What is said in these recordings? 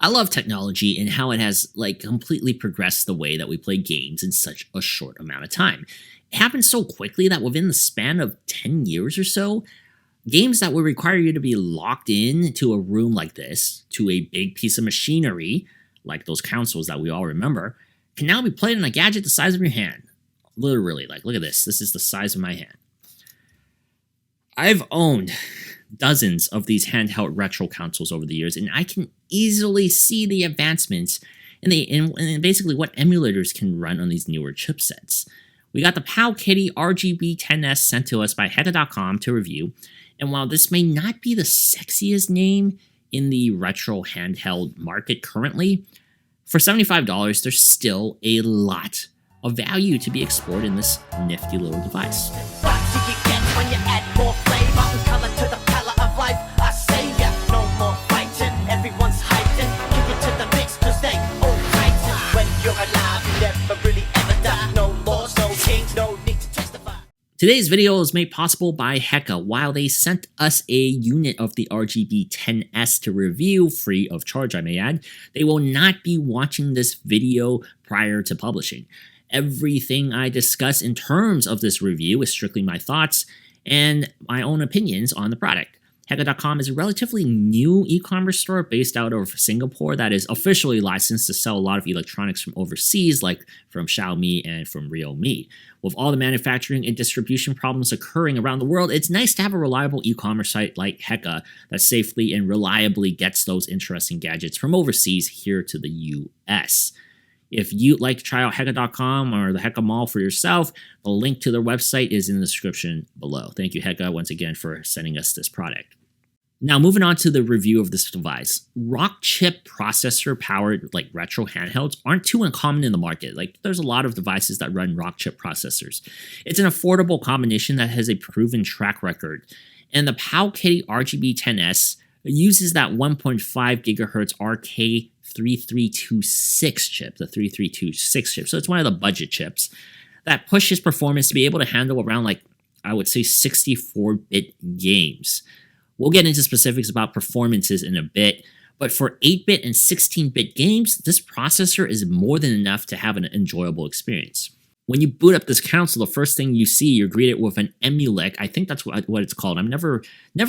I love technology and how it has completely progressed the way that we play games in such a short amount of time. It happened so quickly that within the span of 10 years or so, games that would require you to be locked in to a room like this, to a big piece of machinery, like those consoles that we all remember, can now be played on a gadget the size of your hand. Literally, look at this. This is the size of my hand. I've owned dozens of these handheld retro consoles over the years, and I can easily see the advancements in basically what emulators can run on these newer chipsets. We got the Powkiddy RGB10S sent to us by Hekka.com to review, and while this may not be the sexiest name in the retro handheld market currently, for $75, there's still a lot of value to be explored in this nifty little device. Today's video is made possible by Hekka. While they sent us a unit of the RGB10S to review, free of charge I may add, they will not be watching this video prior to publishing. Everything I discuss in terms of this review is strictly my thoughts and my own opinions on the product. Hekka.com is a relatively new e-commerce store based out of Singapore that is officially licensed to sell a lot of electronics from overseas, like from Xiaomi and from Realme. With all the manufacturing and distribution problems occurring around the world, it's nice to have a reliable e-commerce site like Hekka that safely and reliably gets those interesting gadgets from overseas here to the US. If you'd like to try out Hekka.com or the Hekka Mall for yourself, the link to their website is in the description below. Thank you, Hekka, once again for sending us this product. Now, moving on to the review of this device. Rockchip processor-powered retro handhelds aren't too uncommon in the market. There's a lot of devices that run Rockchip processors. It's an affordable combination that has a proven track record. And the Powkiddy RGB10S uses that 1.5 gigahertz RK3326 chip, the 3326 chip. So it's one of the budget chips that pushes performance to be able to handle around, I would say 64-bit games. We'll get into specifics about performances in a bit, but for 8-bit and 16-bit games, this processor is more than enough to have an enjoyable experience. When you boot up this console, the first thing you see, you're greeted with an Emulator. I think that's what it's called. I've never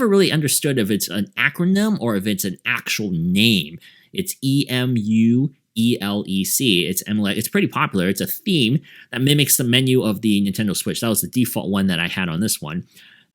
really understood if it's an acronym or if it's an actual name. It's EMUELEC. It's Emulator. It's pretty popular. It's a theme that mimics the menu of the Nintendo Switch. That was the default one that I had on this one.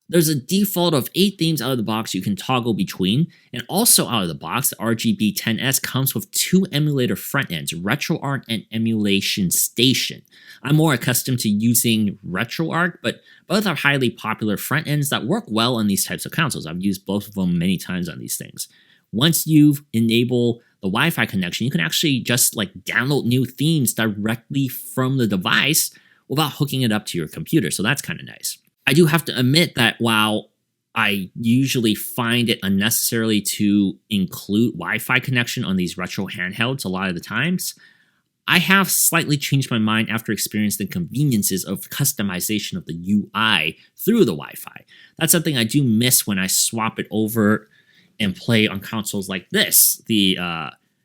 There's a default of 8 themes out of the box you can toggle between, and also out of the box, the RGB10S comes with 2 emulator front ends, RetroArch and Emulation Station. I'm more accustomed to using RetroArch, but both are highly popular front ends that work well on these types of consoles. I've used both of them many times on these things. Once you've enabled the Wi-Fi connection, you can actually just download new themes directly from the device without hooking it up to your computer, so that's kind of nice. I do have to admit that while I usually find it unnecessary to include Wi-Fi connection on these retro handhelds a lot of the times, I have slightly changed my mind after experiencing the conveniences of customization of the UI through the Wi-Fi. That's something I do miss when I swap it over and play on consoles like this, the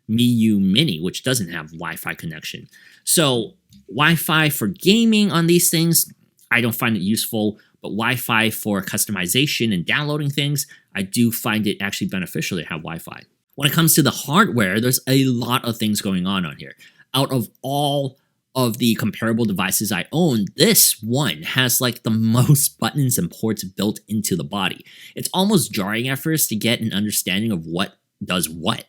Miu Mini, which doesn't have Wi-Fi connection. So Wi-Fi for gaming on these things, I don't find it useful, but Wi-Fi for customization and downloading things, I do find it actually beneficial to have Wi-Fi. When it comes to the hardware, there's a lot of things going on here. Out of all of the comparable devices I own, this one has the most buttons and ports built into the body. It's almost jarring at first to get an understanding of what does what.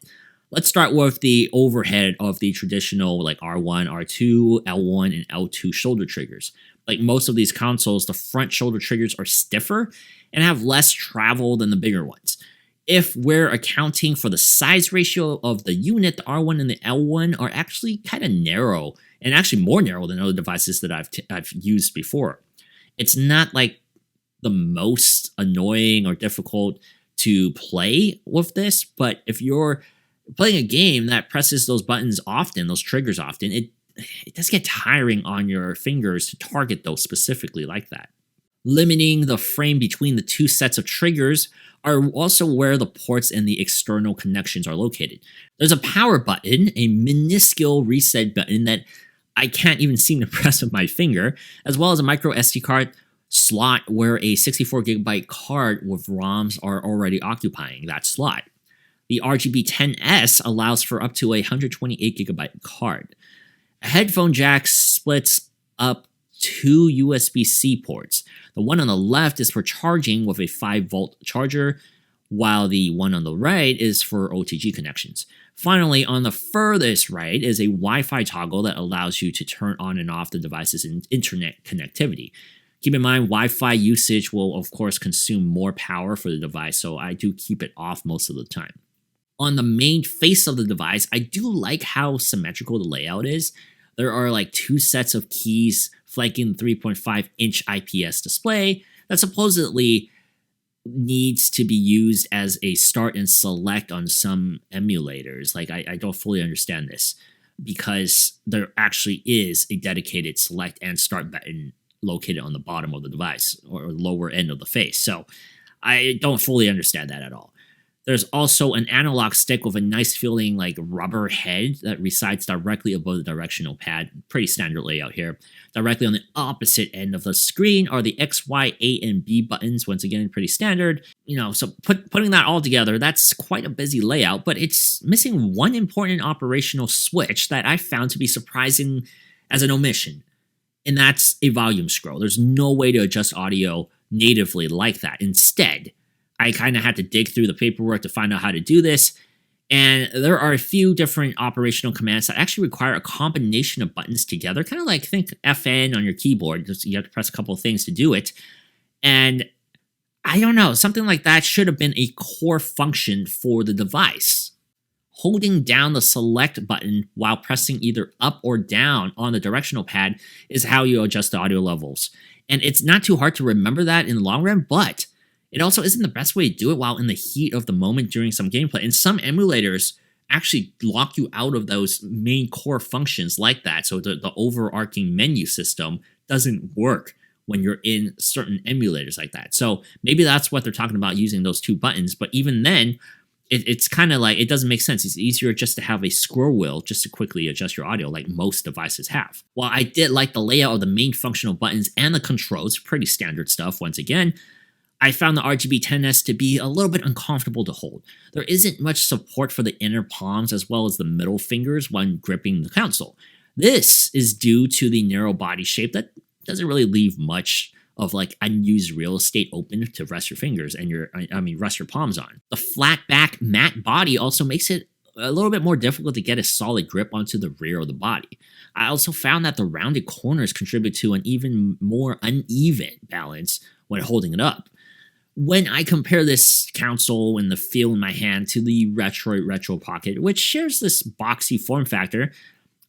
Let's start with the overhead of the traditional R1, R2, L1, and L2 shoulder triggers. Like most of these consoles, the front shoulder triggers are stiffer and have less travel than the bigger ones. If we're accounting for the size ratio of the unit, the R1 and the L1 are actually kind of narrow, and actually more narrow than other devices that I've used before. It's not the most annoying or difficult to play with this, but if you're playing a game that presses those buttons often, those triggers often, it does get tiring on your fingers to target those specifically like that. Limiting the frame between the two sets of triggers are also where the ports and the external connections are located. There's a power button, a minuscule reset button that I can't even seem to press with my finger, as well as a micro SD card slot where a 64GB card with ROMs are already occupying that slot. The RGB10S allows for up to a 128GB card. A headphone jack splits up 2 USB-C ports. The one on the left is for charging with a 5-volt charger, while the one on the right is for OTG connections. Finally, on the furthest right is a Wi-Fi toggle that allows you to turn on and off the device's internet connectivity. Keep in mind, Wi-Fi usage will, of course, consume more power for the device, so I do keep it off most of the time. On the main face of the device, I do like how symmetrical the layout is. There are like 2 sets of keys flanking the 3.5-inch IPS display that supposedly needs to be used as a start and select on some emulators. Like, I don't fully understand this, because there actually is a dedicated select and start button located on the bottom of the device or lower end of the face. So I don't fully understand that at all. There's also an analog stick with a nice feeling like rubber head that resides directly above the directional pad. Pretty standard layout here. Directly on the opposite end of the screen are the X, Y, A, and B buttons. Once again, pretty standard. So putting that all together, that's quite a busy layout, but it's missing one important operational switch that I found to be surprising as an omission, and that's a volume scroll. There's no way to adjust audio natively like that. Instead, I kind of had to dig through the paperwork to find out how to do this, and there are a few different operational commands that actually require a combination of buttons together, kind of like think FN on your keyboard. You have to press a couple of things to do it, and I don't know, something like that should have been a core function for the device. Holding down the select button while pressing either up or down on the directional pad is how you adjust the audio levels, and it's not too hard to remember that in the long run, but it also isn't the best way to do it while in the heat of the moment during some gameplay. And some emulators actually lock you out of those main core functions like that. So the overarching menu system doesn't work when you're in certain emulators like that. So maybe that's what they're talking about using those 2 buttons. But even then, it's kind of like, it doesn't make sense. It's easier just to have a scroll wheel just to quickly adjust your audio like most devices have. While I did like the layout of the main functional buttons and the controls, pretty standard stuff once again, I found the RGB10S to be a little bit uncomfortable to hold. There isn't much support for the inner palms as well as the middle fingers when gripping the console. This is due to the narrow body shape that doesn't really leave much of like unused real estate open to rest your fingers and rest your palms on. The flat back matte body also makes it a little bit more difficult to get a solid grip onto the rear of the body. I also found that the rounded corners contribute to an even more uneven balance when holding it up. When I compare this console and the feel in my hand to the Retroid Retro Pocket, which shares this boxy form factor,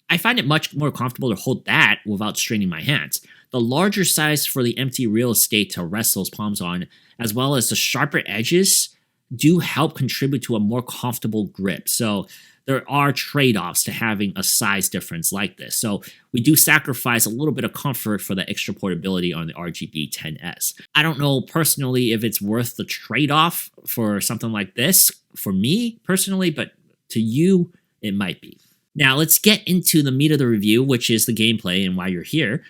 I find it much more comfortable to hold that without straining my hands. The larger size for the empty real estate to rest those palms on, as well as the sharper edges, do help contribute to a more comfortable grip. So there are trade-offs to having a size difference like this. So we do sacrifice a little bit of comfort for the extra portability on the RGB10S. I don't know personally if it's worth the trade-off for something like this, for me personally, but to you, it might be. Now let's get into the meat of the review, which is the gameplay and why you're here.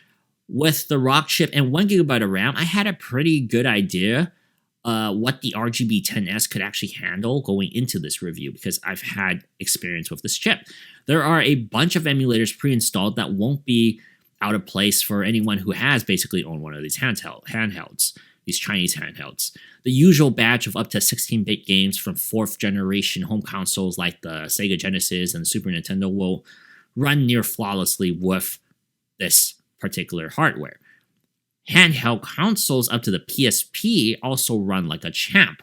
With the Rockchip and 1GB of RAM, I had a pretty good idea what the RGB10S could actually handle going into this review, because I've had experience with this chip. There are a bunch of emulators pre-installed that won't be out of place for anyone who has basically owned one of these handhelds, these Chinese handhelds. The usual batch of up to 16-bit games from 4th generation home consoles like the Sega Genesis and Super Nintendo will run near flawlessly with this particular hardware. Handheld consoles up to the PSP also run like a champ.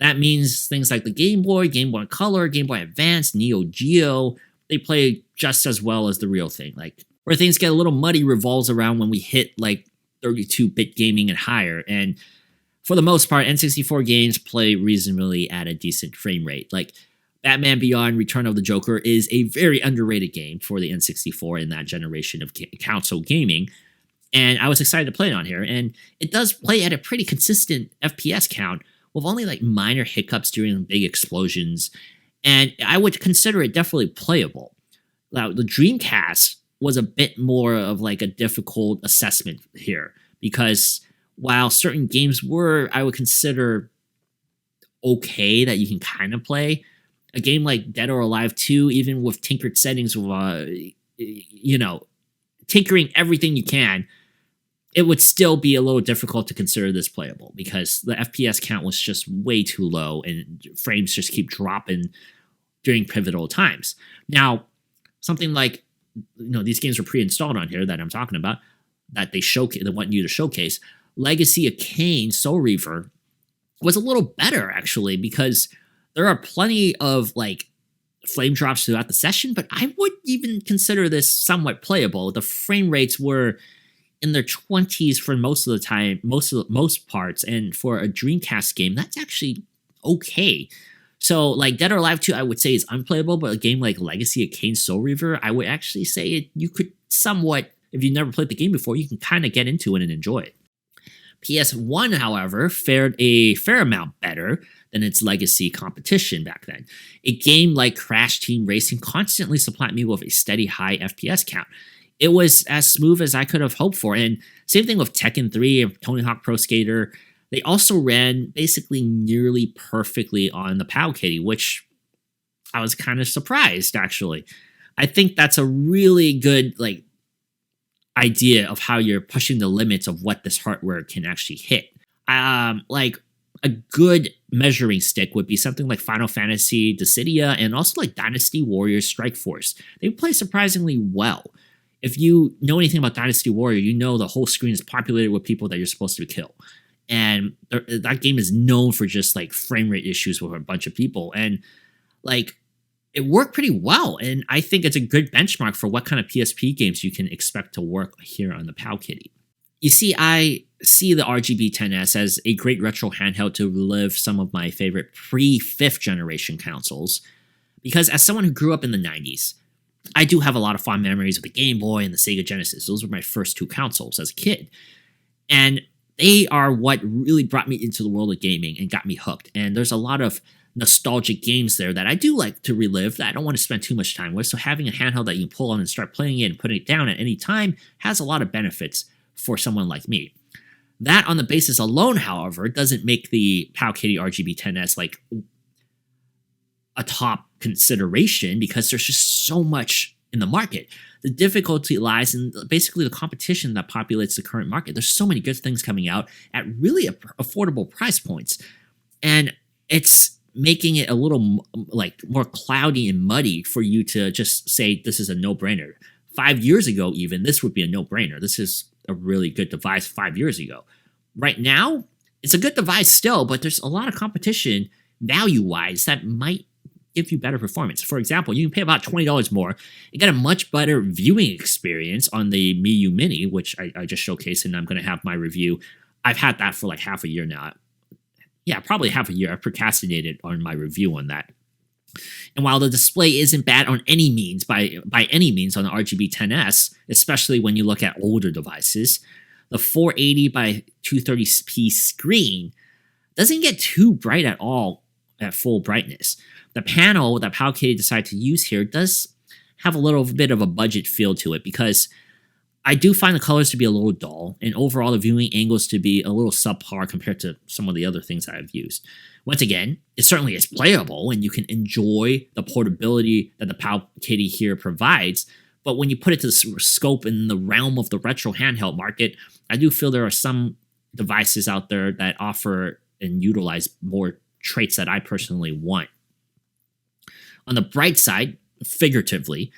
That means things like the Game Boy, Game Boy Color, Game Boy Advance, Neo Geo, they play just as well as the real thing. Like, where things get a little muddy revolves around when we hit like 32-bit gaming and higher, and for the most part, N64 games play reasonably at a decent frame rate. Like, Batman Beyond Return of the Joker is a very underrated game for the N64 in that generation of console gaming, and I was excited to play it on here, and it does play at a pretty consistent FPS count with only like minor hiccups during big explosions, and I would consider it definitely playable. Now, the Dreamcast was a bit more of like a difficult assessment here, because while certain games were, I would consider okay that you can kind of play, a game like Dead or Alive 2, even with tinkered settings, with tinkering everything you can, it would still be a little difficult to consider this playable because the FPS count was just way too low and frames just keep dropping during pivotal times. Now, something like, these games were pre-installed on here that I'm talking about, that they want you to showcase. Legacy of Kain Soul Reaver was a little better, actually, because there are plenty of like flame drops throughout the session, but I would even consider this somewhat playable. The frame rates were in their 20s for most of the time, most parts, and for a Dreamcast game, that's actually okay. So, like Dead or Alive 2, I would say is unplayable, but a game like Legacy of Kain Soul Reaver, I would actually say you could somewhat, if you've never played the game before, you can kind of get into it and enjoy it. PS1, however, fared a fair amount better than its legacy competition back then. A game like Crash Team Racing constantly supplied me with a steady high FPS count. It was as smooth as I could have hoped for, and same thing with Tekken 3 and Tony Hawk Pro Skater. They also ran basically nearly perfectly on the Powkiddy, which I was kind of surprised, actually. I think that's a really good idea of how you're pushing the limits of what this hardware can actually hit. Like a good measuring stick would be something like Final Fantasy Dissidia and also like Dynasty Warriors Strike Force. They play surprisingly well. If you know anything about Dynasty Warrior, you know the whole screen is populated with people that you're supposed to kill. And that game is known for just like frame rate issues with a bunch of people. And like, it worked pretty well. And I think it's a good benchmark for what kind of PSP games you can expect to work here on the Powkiddy. You see, I see the RGB10S as a great retro handheld to relive some of my favorite pre-5th generation consoles. Because as someone who grew up in the 90s, I do have a lot of fond memories of the Game Boy and the Sega Genesis. Those were my first two consoles as a kid. And they are what really brought me into the world of gaming and got me hooked. And there's a lot of nostalgic games there that I do like to relive that I don't want to spend too much time with. So having a handheld that you can pull on and start playing it and putting it down at any time has a lot of benefits for someone like me. That on the basis alone, however, doesn't make the Powkiddy RGB10S like a top consideration because there's just so much in the market. The difficulty lies in basically the competition that populates the current market. There's so many good things coming out at really affordable price points. And it's making it a little like more cloudy and muddy for you to just say this is a no-brainer. 5 years ago even, this would be a no-brainer. This is a really good device 5 years ago. Right now, it's a good device still, but there's a lot of competition value-wise that might give you better performance. For example, you can pay about $20 more and get a much better viewing experience on the Miyoo Mini, which I just showcased, and I'm going to have my review. I've had that for like half a year now. Yeah, probably half a year. I procrastinated on my review on that. And while the display isn't bad on any means, by any means on the RGB10S, especially when you look at older devices, the 480 by 230p screen doesn't get too bright at all at full brightness. The panel that Powkiddy decided to use here does have a little bit of a budget feel to it because I do find the colors to be a little dull and overall the viewing angles to be a little subpar compared to some of the other things I've used. Once again, it certainly is playable and you can enjoy the portability that the Powkiddy here provides, but when you put it to the scope in the realm of the retro handheld market, I do feel there are some devices out there that offer and utilize more traits that I personally want. On the bright side, figuratively,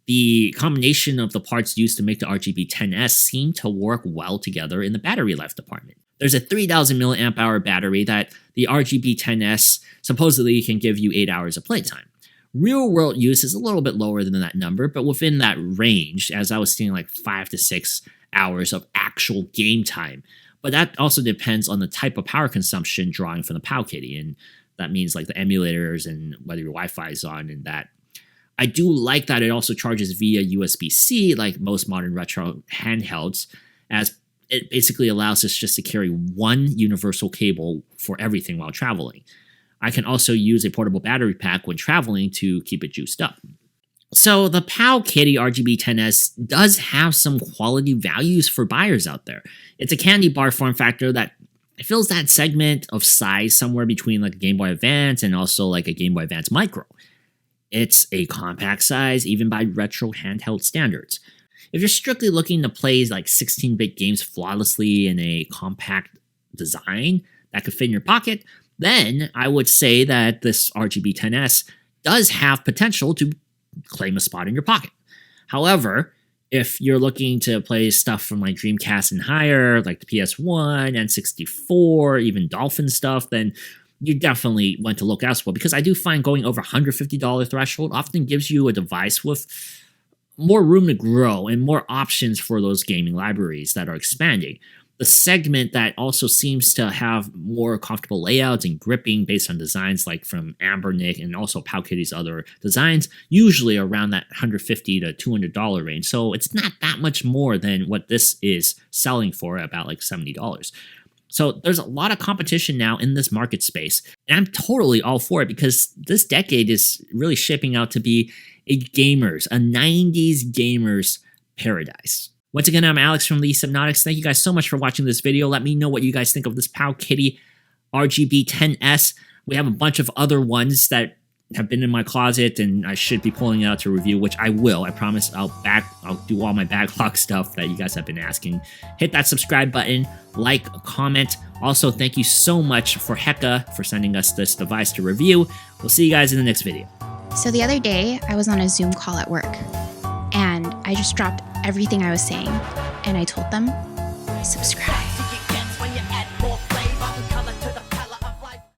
the combination of the parts used to make the RGB10S seem to work well together in the battery life department. There's a 3000 milliamp hour battery that the RGB10S supposedly can give you 8 hours of playtime. Real world use is a little bit lower than that number, but within that range, as I was seeing like 5 to 6 hours of actual game time. But that also depends on the type of power consumption drawing from the Powkiddy, and that means like the emulators and whether your Wi-Fi is on and that. I do like that it also charges via USB-C like most modern retro handhelds, as it basically allows us just to carry one universal cable for everything while traveling. I can also use a portable battery pack when traveling to keep it juiced up. So the Powkiddy RGB10S does have some quality values for buyers out there. It's a candy bar form factor that fills that segment of size somewhere between like a Game Boy Advance and also like a Game Boy Advance Micro. It's a compact size even by retro handheld standards. If you're strictly looking to play like 16-bit games flawlessly in a compact design that could fit in your pocket, then I would say that this RGB10S does have potential to claim a spot in your pocket. However, if you're looking to play stuff from like Dreamcast and higher, like the PS1, N64, even Dolphin stuff, then you definitely want to look elsewhere, because I do find going over $150 threshold often gives you a device with more room to grow and more options for those gaming libraries that are expanding. The segment that also seems to have more comfortable layouts and gripping based on designs like from Ambernick and also Powkiddy's other designs, usually around that $150 to $200 range. So it's not that much more than what this is selling for, about like $70. So there's a lot of competition now in this market space, and I'm totally all for it, because this decade is really shaping out to be a 90s gamers paradise. Once again, I'm Alex from the Sypnotix. Thank you guys so much for watching this video. Let me know what you guys think of this Powkiddy RGB10S. We have a bunch of other ones that have been in my closet, and I should be pulling out to review, which I will. I promise I'll do all my backlog stuff that you guys have been asking. Hit that subscribe button, like, comment. Also, thank you so much for Hekka for sending us this device to review. We'll see you guys in the next video. So the other day, I was on a Zoom call at work, and I just dropped everything I was saying, and I told them, subscribe.